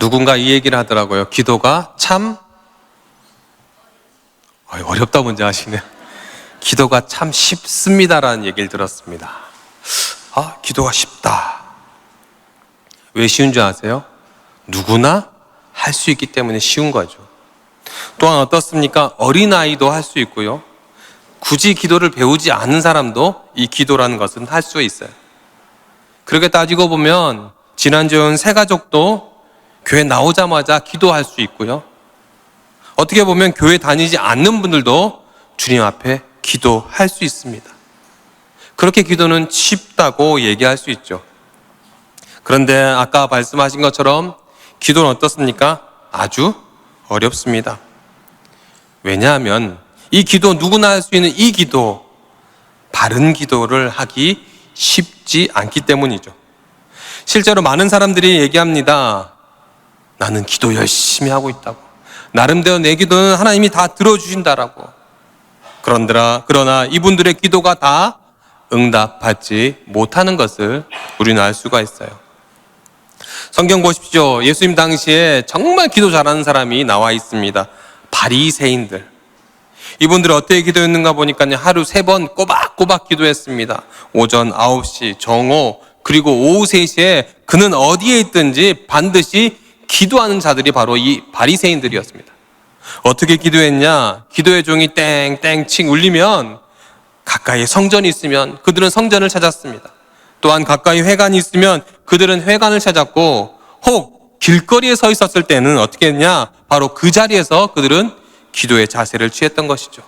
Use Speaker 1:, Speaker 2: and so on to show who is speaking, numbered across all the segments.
Speaker 1: 누군가 이 얘기를 하더라고요. 기도가 참 어렵다 뭔지 아시네. 기도가 참 쉽습니다라는 얘기를 들었습니다. 기도가 쉽다. 왜 쉬운 줄 아세요? 누구나 할 수 있기 때문에 쉬운 거죠. 또한 어떻습니까? 어린아이도 할 수 있고요. 굳이 기도를 배우지 않은 사람도 이 기도라는 것은 할 수 있어요. 그렇게 따지고 보면 지난주에 온 새가족도 교회 나오자마자 기도할 수 있고요. 어떻게 보면 교회 다니지 않는 분들도 주님 앞에 기도할 수 있습니다. 그렇게 기도는 쉽다고 얘기할 수 있죠. 그런데 아까 말씀하신 것처럼 기도는 어떻습니까? 아주 어렵습니다. 왜냐하면 이 기도, 누구나 할 수 있는 이 기도, 바른 기도를 하기 쉽지 않기 때문이죠. 실제로 많은 사람들이 얘기합니다. 나는 기도 열심히 하고 있다고. 나름대로 내 기도는 하나님이 다 들어주신다라고. 그러나 이분들의 기도가 다 응답받지 못하는 것을 우리는 알 수가 있어요. 성경 보십시오. 예수님 당시에 정말 기도 잘하는 사람이 나와 있습니다. 바리새인들. 이분들은 어떻게 기도했는가 보니까요, 하루 3번 꼬박꼬박 기도했습니다. 오전 9시, 정오, 그리고 오후 3시에 그는 어디에 있든지 반드시 기도하는 자들이 바로 이 바리새인들이었습니다. 어떻게 기도했냐? 기도의 종이 땡땡칭 울리면 가까이에 성전이 있으면 그들은 성전을 찾았습니다. 또한 가까이 회관이 있으면 그들은 회관을 찾았고, 혹 길거리에 서 있었을 때는 어떻게 했냐? 바로 그 자리에서 그들은 기도의 자세를 취했던 것이죠.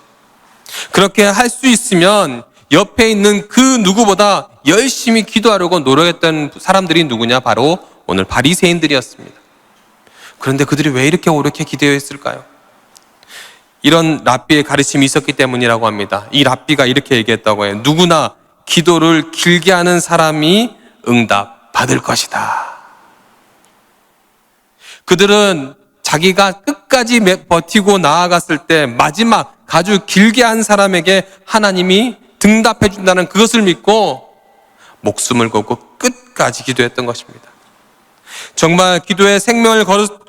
Speaker 1: 그렇게 할 수 있으면 옆에 있는 그 누구보다 열심히 기도하려고 노력했던 사람들이 누구냐? 바로 오늘 바리새인들이었습니다. 그런데 그들이 왜 이렇게 옳게 기도했을까요? 이런 랍비의 가르침이 있었기 때문이라고 합니다. 이 랍비가 이렇게 얘기했다고 해요. 누구나 기도를 길게 하는 사람이 응답 받을 것이다. 그들은 자기가 끝까지 버티고 나아갔을 때 마지막 아주 길게 한 사람에게 하나님이 응답해 준다는 그것을 믿고 목숨을 걸고 끝까지 기도했던 것입니다. 정말 기도에 생명을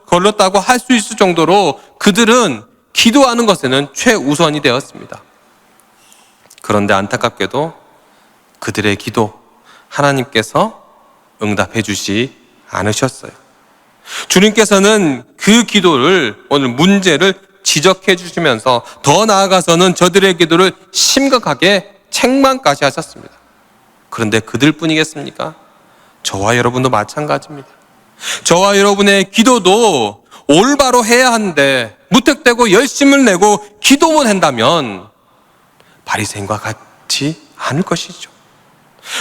Speaker 1: 걸었다고 할 수 있을 정도로 그들은 기도하는 것에는 최우선이 되었습니다. 그런데 안타깝게도 그들의 기도 하나님께서 응답해 주지 않으셨어요. 주님께서는 그 기도를, 오늘 문제를 지적해 주시면서 더 나아가서는 저들의 기도를 심각하게 책망까지 하셨습니다. 그런데 그들뿐이겠습니까? 저와 여러분도 마찬가지입니다. 저와 여러분의 기도도 올바로 해야 하는데 무턱대고 열심을 내고 기도만 한다면 바리새인과 같지 않을 것이죠.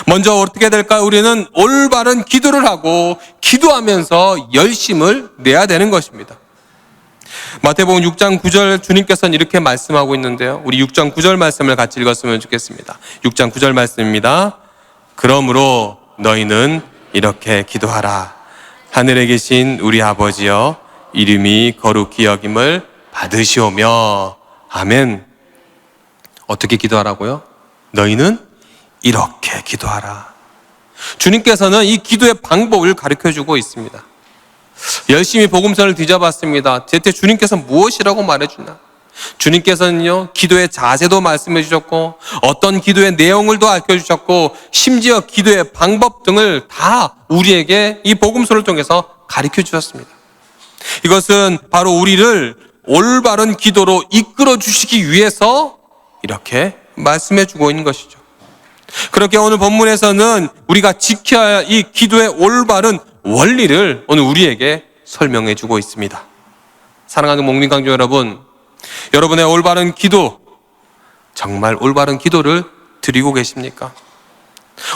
Speaker 1: 먼저 어떻게 될까요? 우리는 올바른 기도를 하고 기도하면서 열심을 내야 되는 것입니다. 마태복음 6장 9절 주님께서는 이렇게 말씀하고 있는데요. 우리 6장 9절 말씀을 같이 읽었으면 좋겠습니다. 6장 9절 말씀입니다. 그러므로 너희는 이렇게 기도하라. 하늘에 계신 우리 아버지여, 이름이 거룩히 여김을 받으시오며. 아멘. 어떻게 기도하라고요? 너희는 이렇게 기도하라. 주님께서는 이 기도의 방법을 가르쳐주고 있습니다. 열심히 복음서를 뒤져봤습니다. 대체 주님께서 무엇이라고 말해주나? 주님께서는요, 기도의 자세도 말씀해 주셨고, 어떤 기도의 내용을 도 알려주셨고, 심지어 기도의 방법 등을 다 우리에게 이 복음서를 통해서 가르쳐 주셨습니다. 이것은 바로 우리를 올바른 기도로 이끌어 주시기 위해서 이렇게 말씀해 주고 있는 것이죠. 그렇게 오늘 본문에서는 우리가 지켜야 할 이 기도의 올바른 원리를 오늘 우리에게 설명해 주고 있습니다. 사랑하는 목림강조 여러분, 여러분의 올바른 기도, 정말 올바른 기도를 드리고 계십니까?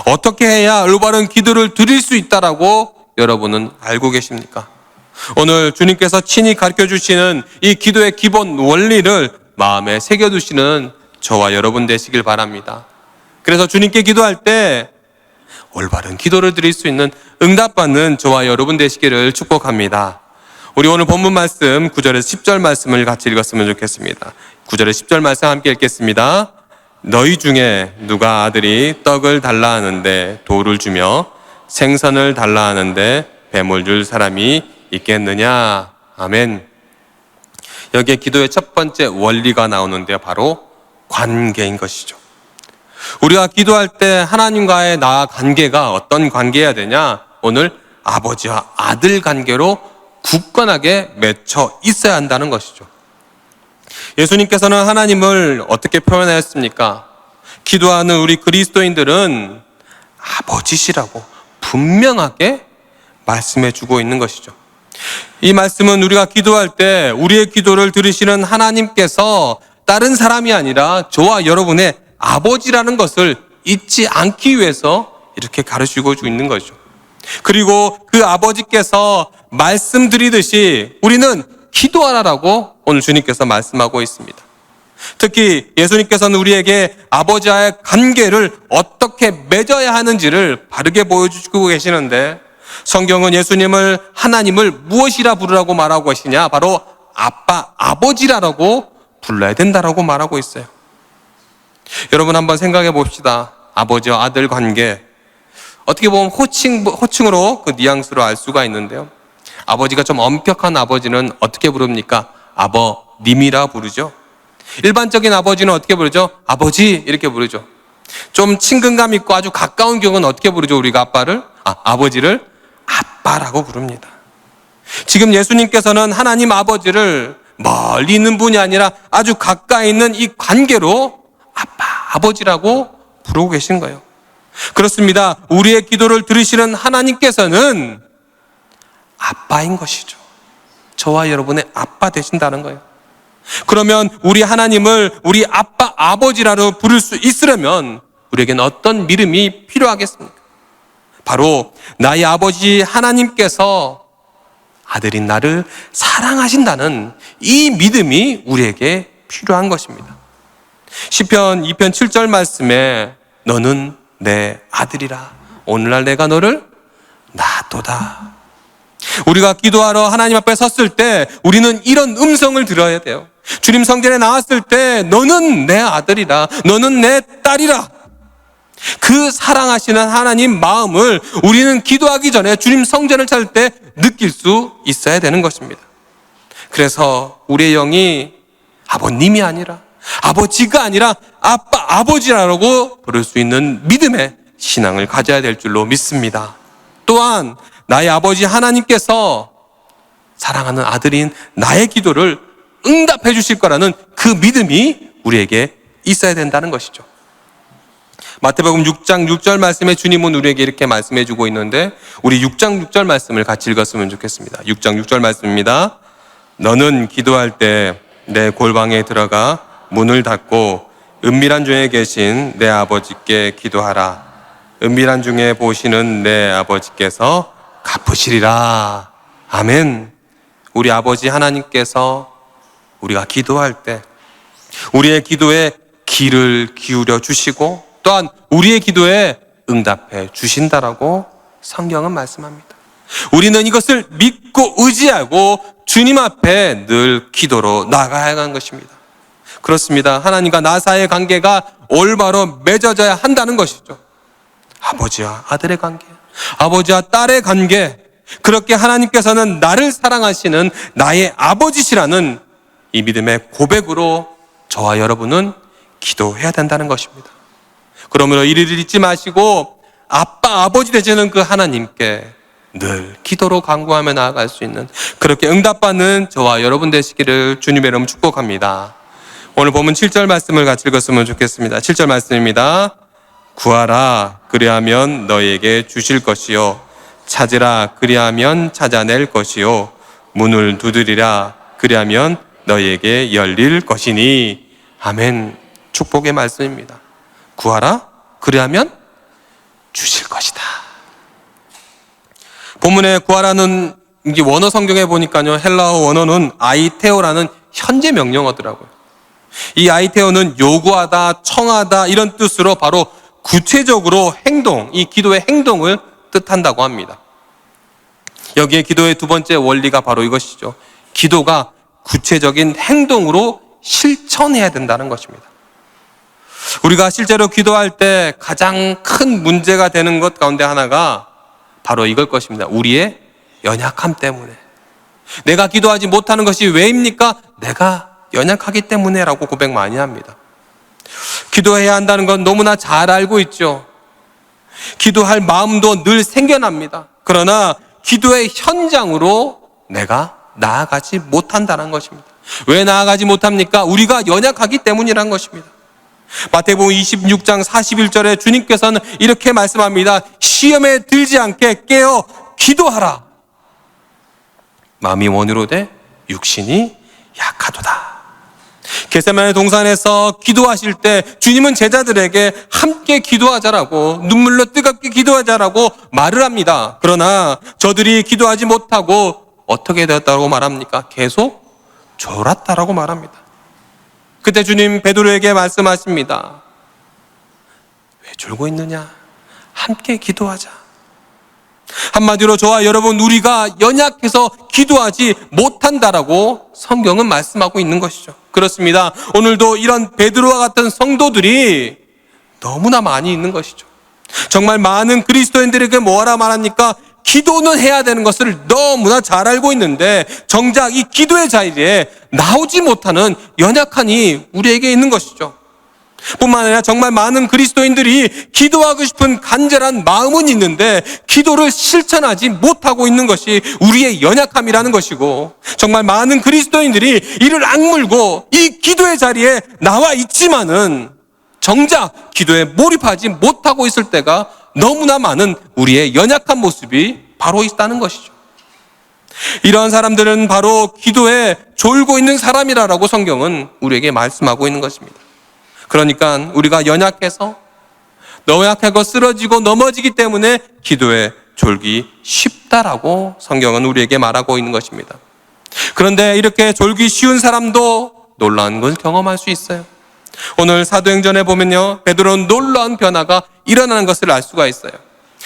Speaker 1: 어떻게 해야 올바른 기도를 드릴 수 있다라고 여러분은 알고 계십니까? 오늘 주님께서 친히 가르쳐 주시는 이 기도의 기본 원리를 마음에 새겨두시는 저와 여러분 되시길 바랍니다. 그래서 주님께 기도할 때 올바른 기도를 드릴 수 있는 응답받는 저와 여러분 되시기를 축복합니다. 우리 오늘 본문 말씀 9절에서 10절 말씀을 같이 읽었으면 좋겠습니다. 9절에서 10절 말씀 함께 읽겠습니다. 너희 중에 누가 아들이 떡을 달라 하는데 돌을 주며 생선을 달라 하는데 뱀을 줄 사람이 있겠느냐? 아멘. 여기에 기도의 첫 번째 원리가 나오는데요. 바로 관계인 것이죠. 우리가 기도할 때 하나님과의 나 관계가 어떤 관계여야 되냐? 오늘 아버지와 아들 관계로 굳건하게 맺혀 있어야 한다는 것이죠. 예수님께서는 하나님을 어떻게 표현하였습니까? 기도하는 우리 그리스도인들은 아버지시라고 분명하게 말씀해 주고 있는 것이죠. 이 말씀은 우리가 기도할 때 우리의 기도를 들으시는 하나님께서 다른 사람이 아니라 저와 여러분의 아버지라는 것을 잊지 않기 위해서 이렇게 가르치고 있는 거죠. 그리고 그 아버지께서 말씀드리듯이 우리는 기도하라라고 오늘 주님께서 말씀하고 있습니다. 특히 예수님께서는 우리에게 아버지와의 관계를 어떻게 맺어야 하는지를 바르게 보여주고 계시는데, 성경은 예수님을, 하나님을 무엇이라 부르라고 말하고 계시냐? 바로 아빠, 아버지라고 불러야 된다라고 말하고 있어요. 여러분 한번 생각해 봅시다. 아버지와 아들 관계. 어떻게 보면 호칭으로 그 뉘앙스로 알 수가 있는데요. 아버지가 좀 엄격한 아버지는 어떻게 부릅니까? 아버님이라 부르죠. 일반적인 아버지는 어떻게 부르죠? 아버지 이렇게 부르죠. 좀 친근감 있고 아주 가까운 경우는 어떻게 부르죠? 우리가 아버지를 아빠라고 부릅니다. 지금 예수님께서는 하나님 아버지를 멀리 있는 분이 아니라 아주 가까이 있는 이 관계로 아빠, 아버지라고 부르고 계신 거예요. 그렇습니다. 우리의 기도를 들으시는 하나님께서는 아빠인 것이죠. 저와 여러분의 아빠 되신다는 거예요. 그러면 우리 하나님을 우리 아빠, 아버지라고 부를 수 있으려면 우리에게는 어떤 믿음이 필요하겠습니까? 바로 나의 아버지 하나님께서 아들인 나를 사랑하신다는 이 믿음이 우리에게 필요한 것입니다. 시편 2편 7절 말씀에 너는 내 아들이라 오늘날 내가 너를 낳았도다. 우리가 기도하러 하나님 앞에 섰을 때 우리는 이런 음성을 들어야 돼요. 주님 성전에 나왔을 때 너는 내 아들이라, 너는 내 딸이라. 그 사랑하시는 하나님 마음을 우리는 기도하기 전에 주님 성전을 찾을 때 느낄 수 있어야 되는 것입니다. 그래서 우리의 영이 아버님이 아니라, 아버지가 아니라 아빠, 아버지라고 부를 수 있는 믿음의 신앙을 가져야 될 줄로 믿습니다. 또한 나의 아버지 하나님께서 사랑하는 아들인 나의 기도를 응답해 주실 거라는 그 믿음이 우리에게 있어야 된다는 것이죠. 마태복음 6장 6절 말씀에 주님은 우리에게 이렇게 말씀해 주고 있는데, 우리 6장 6절 말씀을 같이 읽었으면 좋겠습니다. 6장 6절 말씀입니다. 너는 기도할 때 내 골방에 들어가 문을 닫고 은밀한 중에 계신 내 아버지께 기도하라. 은밀한 중에 보시는 내 아버지께서 갚으시리라. 아멘. 우리 아버지 하나님께서 우리가 기도할 때 우리의 기도에 귀를 기울여 주시고 또한 우리의 기도에 응답해 주신다라고 성경은 말씀합니다. 우리는 이것을 믿고 의지하고 주님 앞에 늘 기도로 나가야 하는 것입니다. 그렇습니다. 하나님과 나 사이의 관계가 올바로 맺어져야 한다는 것이죠. 아버지와 아들의 관계, 아버지와 딸의 관계, 그렇게 하나님께서는 나를 사랑하시는 나의 아버지시라는 이 믿음의 고백으로 저와 여러분은 기도해야 된다는 것입니다. 그러므로 이를 잊지 마시고 아빠, 아버지 되시는 그 하나님께 늘 기도로 간구하며 나아갈 수 있는, 그렇게 응답받는 저와 여러분 되시기를 주님의 이름으로 축복합니다. 오늘 본문 7절 말씀을 같이 읽었으면 좋겠습니다. 7절 말씀입니다. 구하라 그리하면 너희에게 주실 것이요 찾으라 그리하면 찾아낼 것이요 문을 두드리라 그리하면 너희에게 열릴 것이니. 아멘. 축복의 말씀입니다. 구하라 그리하면 주실 것이다. 본문에 구하라는 이게 원어 성경에 보니까요, 헬라어 원어는 아이테오라는 현재 명령어더라고요. 이 아이테오는 요구하다, 청하다 이런 뜻으로 바로 구체적으로 행동, 이 기도의 행동을 뜻한다고 합니다. 여기에 기도의 두 번째 원리가 바로 이것이죠. 기도가 구체적인 행동으로 실천해야 된다는 것입니다. 우리가 실제로 기도할 때 가장 큰 문제가 되는 것 가운데 하나가 바로 이걸 것입니다. 우리의 연약함 때문에, 내가 기도하지 못하는 것이 왜입니까? 내가 연약하기 때문에라고 고백 많이 합니다. 기도해야 한다는 건 너무나 잘 알고 있죠. 기도할 마음도 늘 생겨납니다. 그러나 기도의 현장으로 내가 나아가지 못한다는 것입니다. 왜 나아가지 못합니까? 우리가 연약하기 때문이라는 것입니다. 마태복음 26장 41절에 주님께서는 이렇게 말씀합니다. 시험에 들지 않게 깨어 기도하라. 마음이 원으로되 육신이 약하도다. 겟세마네 동산에서 기도하실 때 주님은 제자들에게 함께 기도하자라고, 눈물로 뜨겁게 기도하자라고 말을 합니다. 그러나 저들이 기도하지 못하고 어떻게 되었다고 말합니까? 계속 졸았다라고 말합니다. 그때 주님 베드로에게 말씀하십니다. 왜 졸고 있느냐? 함께 기도하자. 한마디로 저와 여러분, 우리가 연약해서 기도하지 못한다라고 성경은 말씀하고 있는 것이죠. 그렇습니다. 오늘도 이런 베드로와 같은 성도들이 너무나 많이 있는 것이죠. 정말 많은 그리스도인들에게 뭐하라 말합니까? 기도는 해야 되는 것을 너무나 잘 알고 있는데 정작 이 기도의 자리에 나오지 못하는 연약한이 우리에게 있는 것이죠. 뿐만 아니라 정말 많은 그리스도인들이 기도하고 싶은 간절한 마음은 있는데 기도를 실천하지 못하고 있는 것이 우리의 연약함이라는 것이고, 정말 많은 그리스도인들이 이를 악물고 이 기도의 자리에 나와 있지만은 정작 기도에 몰입하지 못하고 있을 때가 너무나 많은 우리의 연약한 모습이 바로 있다는 것이죠. 이러한 사람들은 바로 기도에 졸고 있는 사람이라고 성경은 우리에게 말씀하고 있는 것입니다. 그러니까 우리가 연약해서 쓰러지고 넘어지기 때문에 기도에 졸기 쉽다라고 성경은 우리에게 말하고 있는 것입니다. 그런데 이렇게 졸기 쉬운 사람도 놀라운 걸 경험할 수 있어요. 오늘 사도행전에 보면요, 베드로는 놀라운 변화가 일어나는 것을 알 수가 있어요.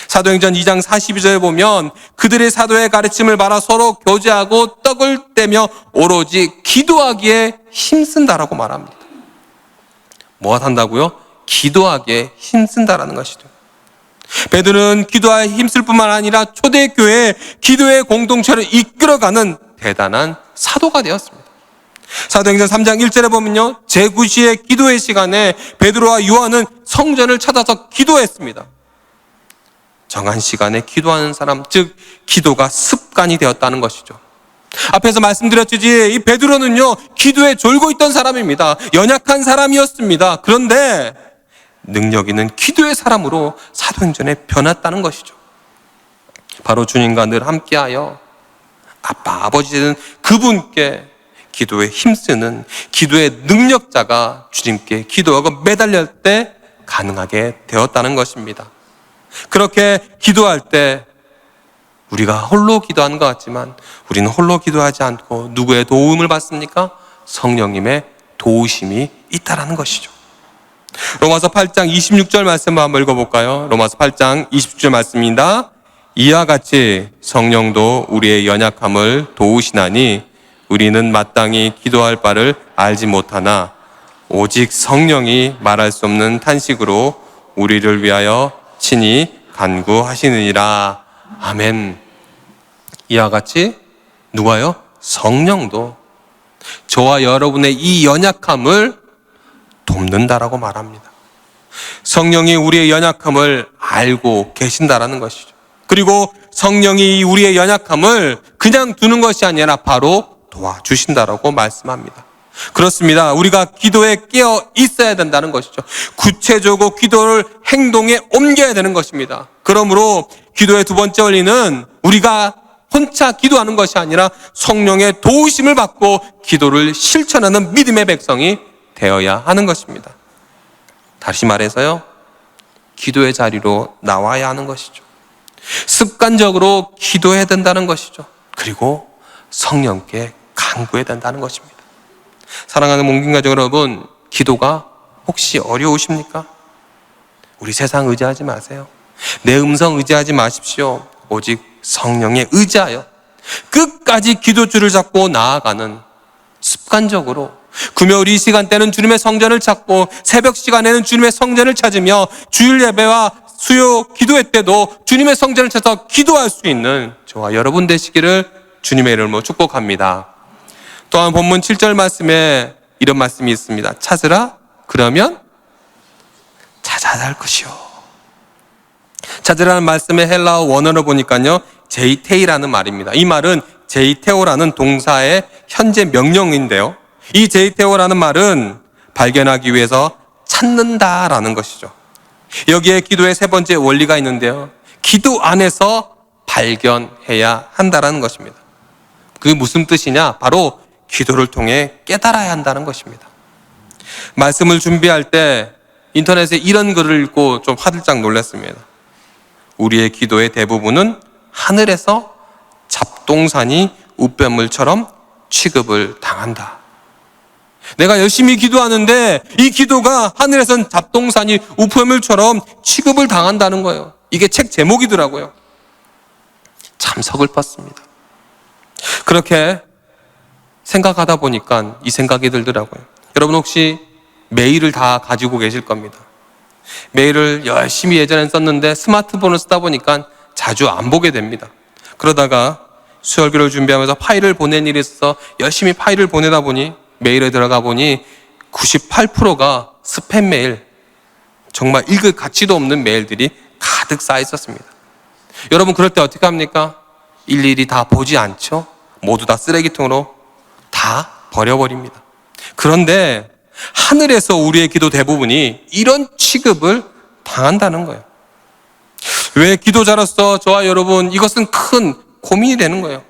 Speaker 1: 사도행전 2장 42절에 보면 그들의 사도의 가르침을 받아 서로 교제하고 떡을 떼며 오로지 기도하기에 힘쓴다라고 말합니다. 뭐 한다고요? 기도하기에 힘쓴다라는 것이죠. 베드로는 기도하에 힘쓸 뿐만 아니라 초대교회의 기도의 공동체를 이끌어가는 대단한 사도가 되었습니다. 사도행전 3장 1절에 보면요, 제9시의 기도의 시간에 베드로와 요한은 성전을 찾아서 기도했습니다. 정한 시간에 기도하는 사람, 즉 기도가 습관이 되었다는 것이죠. 앞에서 말씀드렸듯이 이 베드로는요, 기도에 졸고 있던 사람입니다. 연약한 사람이었습니다. 그런데 능력 있는 기도의 사람으로 사도행전에 변했다는 것이죠. 바로 주님과 늘 함께하여 아버지 되는 그분께 기도에 힘쓰는 기도의 능력자가 주님께 기도하고 매달릴 때 가능하게 되었다는 것입니다. 그렇게 기도할 때 우리가 홀로 기도하는 것 같지만 우리는 홀로 기도하지 않고 누구의 도움을 받습니까? 성령님의 도우심이 있다라는 것이죠. 로마서 8장 26절 말씀 한번 읽어볼까요? 로마서 8장 26절 말씀입니다. 이와 같이 성령도 우리의 연약함을 도우시나니 우리는 마땅히 기도할 바를 알지 못하나 오직 성령이 말할 수 없는 탄식으로 우리를 위하여 친히 간구하시느니라. 아멘. 이와 같이 누가요? 성령도 저와 여러분의 이 연약함을 돕는다라고 말합니다. 성령이 우리의 연약함을 알고 계신다라는 것이죠. 그리고 성령이 우리의 연약함을 그냥 두는 것이 아니라 바로 도와주신다라고 말씀합니다. 그렇습니다. 우리가 기도에 깨어 있어야 된다는 것이죠. 구체적으로 기도를 행동에 옮겨야 되는 것입니다. 그러므로 기도의 두 번째 원리는 우리가 혼자 기도하는 것이 아니라 성령의 도우심을 받고 기도를 실천하는 믿음의 백성이 되어야 하는 것입니다. 다시 말해서요, 기도의 자리로 나와야 하는 것이죠. 습관적으로 기도해야 된다는 것이죠. 그리고 성령께 간구해야 된다는 것입니다. 사랑하는 몽kin가족 여러분, 기도가 혹시 어려우십니까? 우리 세상 의지하지 마세요. 내 음성 의지하지 마십시오. 오직 성령에 의지하여 끝까지 기도줄을 잡고 나아가는, 습관적으로 금요일 이 시간대는 주님의 성전을 찾고 새벽 시간에는 주님의 성전을 찾으며 주일 예배와 수요 기도회 때도 주님의 성전을 찾아서 기도할 수 있는 저와 여러분 되시기를 주님의 이름으로 축복합니다. 또한 본문 7절 말씀에 이런 말씀이 있습니다. 찾으라 그러면 찾아야 할 것이요. 찾으라는 말씀의 헬라어 원어로 보니까요, 제이테이라는 말입니다. 이 말은 제이테오라는 동사의 현재 명령인데요, 이 제이테오라는 말은 발견하기 위해서 찾는다라는 것이죠. 여기에 기도의 세 번째 원리가 있는데요, 기도 안에서 발견해야 한다라는 것입니다. 그게 무슨 뜻이냐? 바로 기도를 통해 깨달아야 한다는 것입니다. 말씀을 준비할 때 인터넷에 이런 글을 읽고 좀 화들짝 놀랐습니다. 우리의 기도의 대부분은 하늘에서 잡동사니 우편물처럼 취급을 당한다. 내가 열심히 기도하는데 이 기도가 하늘에선 잡동사니 우편물처럼 취급을 당한다는 거예요. 이게 책 제목이더라고요. 참 서글펐습니다. 그렇게 생각하다 보니까 이 생각이 들더라고요. 여러분 혹시 메일을 다 가지고 계실 겁니다. 메일을 열심히 예전엔 썼는데 스마트폰을 쓰다 보니까 자주 안 보게 됩니다. 그러다가 수혈기를 준비하면서 파일을 보낸 일이 있어서 열심히 파일을 보내다 보니 메일에 들어가 보니 98%가 스팸 메일, 정말 읽을 가치도 없는 메일들이 가득 쌓여 있었습니다. 여러분 그럴 때 어떻게 합니까? 일일이 다 보지 않죠? 모두 다 쓰레기통으로 다 버려버립니다. 그런데 하늘에서 우리의 기도 대부분이 이런 취급을 당한다는 거예요. 왜 기도자로서 저와 여러분 이것은 큰 고민이 되는 거예요.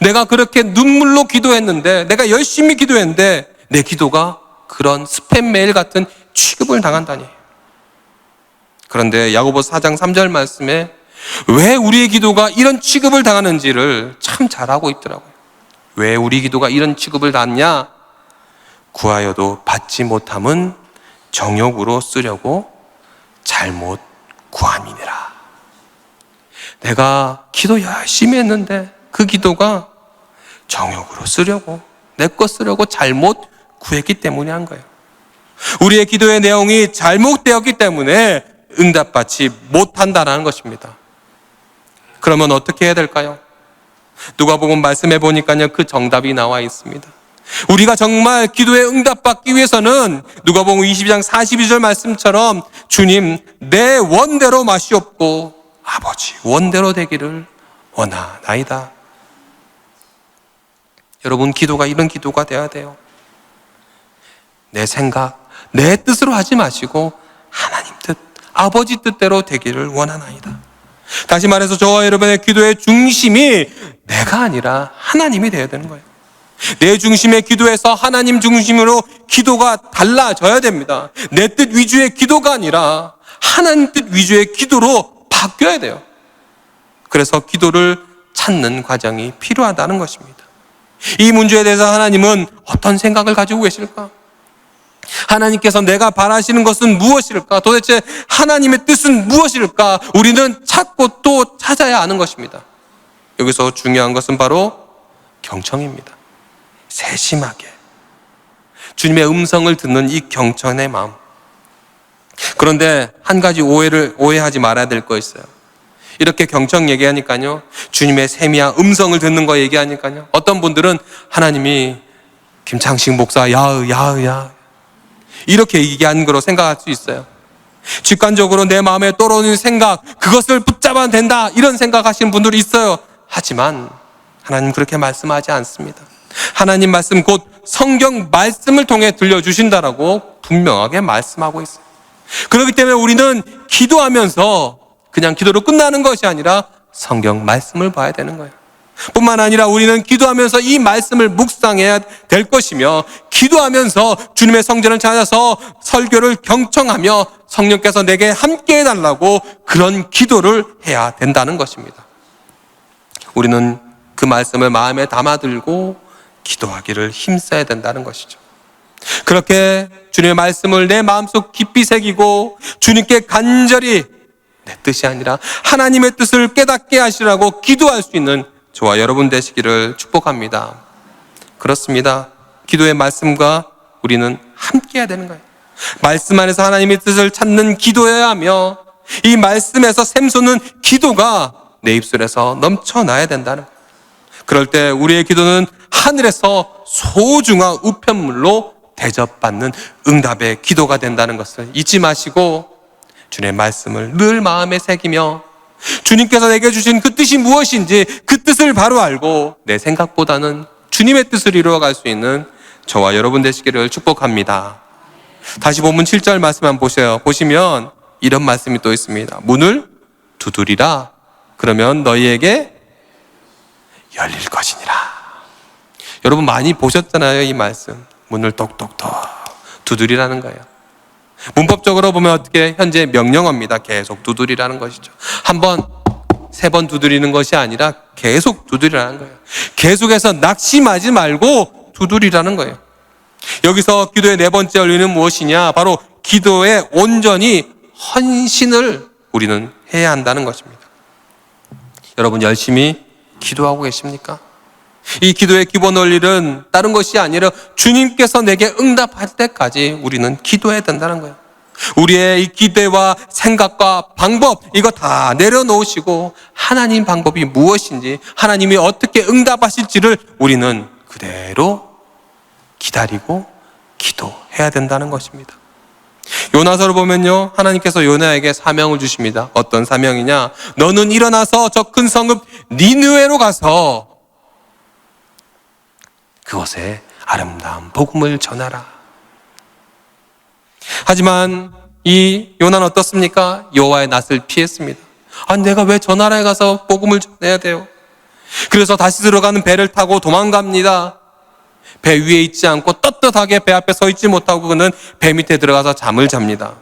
Speaker 1: 내가 그렇게 눈물로 기도했는데, 내가 열심히 기도했는데 내 기도가 그런 스팸 메일 같은 취급을 당한다니. 그런데 야고보서 4장 3절 말씀에 왜 우리의 기도가 이런 취급을 당하는지를 참 잘 알고 있더라고요. 왜 우리 기도가 이런 취급을 당하냐? 구하여도 받지 못함은 정욕으로 쓰려고 잘못 구함이니라. 내가 기도 열심히 했는데 그 기도가 정욕으로 쓰려고, 내 것 쓰려고 잘못 구했기 때문에 한 거예요. 우리의 기도의 내용이 잘못되었기 때문에 응답받지 못한다는 것입니다. 그러면 어떻게 해야 될까요? 누가복음 말씀해 보니까요, 그 정답이 나와 있습니다. 우리가 정말 기도에 응답받기 위해서는 누가복음 22장 42절 말씀처럼 주님 내 원대로 마시옵고 아버지 원대로 되기를 원하나이다. 여러분 기도가 이런 기도가 돼야 돼요. 내 생각, 내 뜻으로 하지 마시고 하나님 뜻, 아버지 뜻대로 되기를 원하나이다. 다시 말해서 저와 여러분의 기도의 중심이 내가 아니라 하나님이 되어야 되는 거예요. 내 중심의 기도에서 하나님 중심으로 기도가 달라져야 됩니다. 내 뜻 위주의 기도가 아니라 하나님 뜻 위주의 기도로 바뀌어야 돼요. 그래서 기도를 찾는 과정이 필요하다는 것입니다. 이 문제에 대해서 하나님은 어떤 생각을 가지고 계실까? 하나님께서 내가 바라시는 것은 무엇일까? 도대체 하나님의 뜻은 무엇일까? 우리는 찾고 또 찾아야 하는 것입니다. 여기서 중요한 것은 바로 경청입니다. 세심하게 주님의 음성을 듣는 이 경청의 마음. 그런데 한 가지 오해하지 말아야 될 거 있어요. 이렇게 경청 얘기하니까요, 주님의 세미한 음성을 듣는 거 얘기하니까요, 어떤 분들은 하나님이 김창식 목사 야으 이렇게 얘기하는 거로 생각할 수 있어요. 직관적으로 내 마음에 떠오르는 생각, 그것을 붙잡아야 된다, 이런 생각하시는 분들이 있어요. 하지만 하나님 그렇게 말씀하지 않습니다. 하나님 말씀 곧 성경 말씀을 통해 들려주신다라고 분명하게 말씀하고 있어요. 그렇기 때문에 우리는 기도하면서 그냥 기도로 끝나는 것이 아니라 성경 말씀을 봐야 되는 거예요. 뿐만 아니라 우리는 기도하면서 이 말씀을 묵상해야 될 것이며, 기도하면서 주님의 성전을 찾아서 설교를 경청하며 성령께서 내게 함께 해달라고 그런 기도를 해야 된다는 것입니다. 우리는 그 말씀을 마음에 담아들고 기도하기를 힘써야 된다는 것이죠. 그렇게 주님의 말씀을 내 마음속 깊이 새기고 주님께 간절히 내 뜻이 아니라 하나님의 뜻을 깨닫게 하시라고 기도할 수 있는 저와 여러분 되시기를 축복합니다. 그렇습니다. 기도의 말씀과 우리는 함께 해야 되는 거예요. 말씀 안에서 하나님의 뜻을 찾는 기도해야 하며, 이 말씀에서 샘솟는 기도가 내 입술에서 넘쳐나야 된다는 거예요. 그럴 때 우리의 기도는 하늘에서 소중한 우편물로 대접받는 응답의 기도가 된다는 것을 잊지 마시고 주님의 말씀을 늘 마음에 새기며 주님께서 내게 주신 그 뜻이 무엇인지 그 뜻을 바로 알고 내 생각보다는 주님의 뜻을 이루어갈 수 있는 저와 여러분 되시기를 축복합니다. 다시 본문 7절 말씀 한번 보세요. 보시면 이런 말씀이 또 있습니다. 문을 두드리라. 그러면 너희에게 열릴 것이니라. 여러분 많이 보셨잖아요, 이 말씀. 문을 똑똑똑 두드리라는 거예요. 문법적으로 보면 어떻게 현재 명령어입니다. 계속 두드리라는 것이죠. 한 번, 세 번 두드리는 것이 아니라 계속 두드리라는 거예요. 계속해서 낙심하지 말고 두드리라는 거예요. 여기서 기도의 네 번째 원리는 무엇이냐? 바로 기도에 온전히 헌신을 우리는 해야 한다는 것입니다. 여러분 열심히 기도하고 계십니까? 이 기도의 기본 원리는 다른 것이 아니라 주님께서 내게 응답할 때까지 우리는 기도해야 된다는 거예요. 우리의 이 기대와 생각과 방법 이거 다 내려놓으시고 하나님 방법이 무엇인지 하나님이 어떻게 응답하실지를 우리는 그대로 기다리고 기도해야 된다는 것입니다. 요나서를 보면요, 하나님께서 요나에게 사명을 주십니다. 어떤 사명이냐? 너는 일어나서 저 큰 성읍 니느웨로 가서 그곳에 아름다운 복음을 전하라. 하지만 이 요나는 어떻습니까? 여호와의 낯을 피했습니다. 내가 왜 저 나라에 가서 복음을 전해야 돼요? 그래서 다시 들어가는 배를 타고 도망갑니다. 배 위에 있지 않고 떳떳하게 배 앞에 서 있지 못하고 그는 배 밑에 들어가서 잠을 잡니다.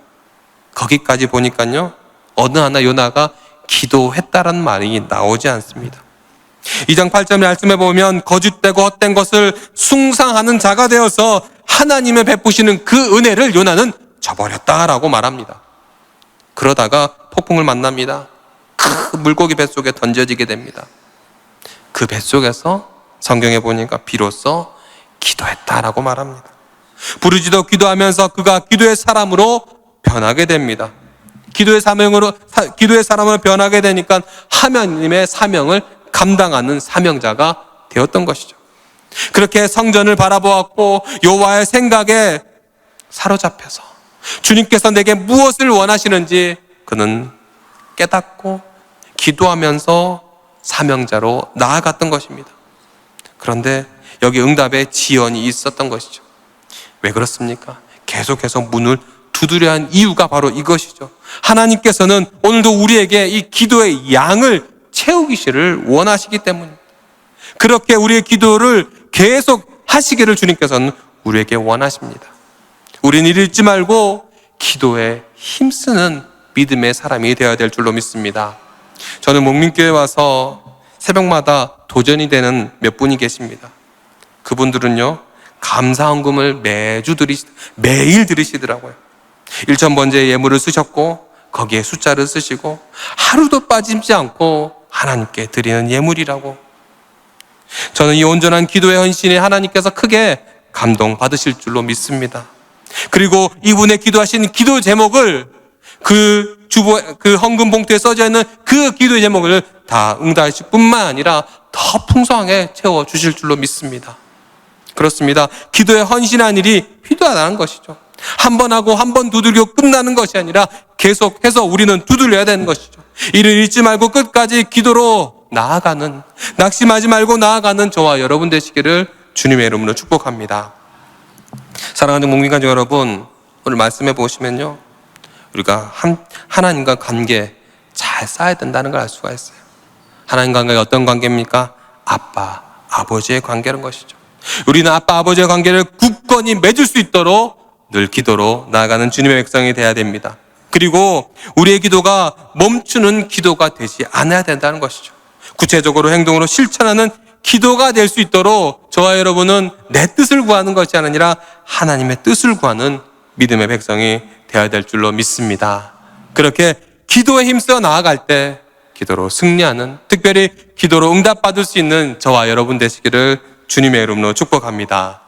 Speaker 1: 거기까지 보니까요, 어느 하나 요나가 기도했다라는 말이 나오지 않습니다. 2장 8절 말씀에 보면 거짓되고 헛된 것을 숭상하는 자가 되어서 하나님의 베푸시는 그 은혜를 요나는 저버렸다라고 말합니다. 그러다가 폭풍을 만납니다. 큰 물고기 뱃속에 던져지게 됩니다. 그 뱃속에서 성경에 보니까 비로소 기도했다라고 말합니다. 부르짖어 기도하면서 그가 기도의 사람으로 변하게 됩니다. 기도의 사람으로 변하게 되니까 하나님의 사명을 감당하는 사명자가 되었던 것이죠. 그렇게 성전을 바라보았고 여호와의 생각에 사로잡혀서 주님께서 내게 무엇을 원하시는지 그는 깨닫고 기도하면서 사명자로 나아갔던 것입니다. 그런데 여기 응답의 지연이 있었던 것이죠. 왜 그렇습니까? 계속해서 문을 두드려야 한 이유가 바로 이것이죠. 하나님께서는 오늘도 우리에게 이 기도의 양을 채우기를 원하시기 때문입니다. 그렇게 우리의 기도를 계속 하시기를 주님께서는 우리에게 원하십니다. 우리는 이를 잊지 말고 기도에 힘쓰는 믿음의 사람이 되어야 될 줄로 믿습니다. 저는 목민교회 와서 새벽마다 도전이 되는 몇 분이 계십니다. 그분들은요, 감사헌금을 매일 드리시더라고요. 1,000번째 예물을 쓰셨고 거기에 숫자를 쓰시고 하루도 빠지지 않고 하나님께 드리는 예물이라고. 저는 이 온전한 기도의 헌신에 하나님께서 크게 감동받으실 줄로 믿습니다. 그리고 이분의 기도하신 기도 제목을 그 헌금 봉투에 써져 있는 그 기도의 제목을 다 응답하실 뿐만 아니라 더 풍성하게 채워주실 줄로 믿습니다. 그렇습니다. 기도에 헌신한 일이 필요하다는 것이죠. 한 번 하고 한 번 두들겨 끝나는 것이 아니라 계속해서 우리는 두들려야 되는 것이죠. 이를 잊지 말고 끝까지 기도로 나아가는, 낙심하지 말고 나아가는 저와 여러분 되시기를 주님의 이름으로 축복합니다. 사랑하는 목민가족 여러분, 오늘 말씀해 보시면요, 우리가 하나님과 관계 잘 쌓아야 된다는 걸 알 수가 있어요. 하나님과 관계가 어떤 관계입니까? 아빠, 아버지의 관계라는 것이죠. 우리는 아빠, 아버지의 관계를 굳건히 맺을 수 있도록 늘 기도로 나아가는 주님의 백성이 되어야 됩니다. 그리고 우리의 기도가 멈추는 기도가 되지 않아야 된다는 것이죠. 구체적으로 행동으로 실천하는 기도가 될 수 있도록 저와 여러분은 내 뜻을 구하는 것이 아니라 하나님의 뜻을 구하는 믿음의 백성이 되어야 될 줄로 믿습니다. 그렇게 기도에 힘써 나아갈 때 기도로 승리하는, 특별히 기도로 응답받을 수 있는 저와 여러분 되시기를 주님의 이름으로 축복합니다.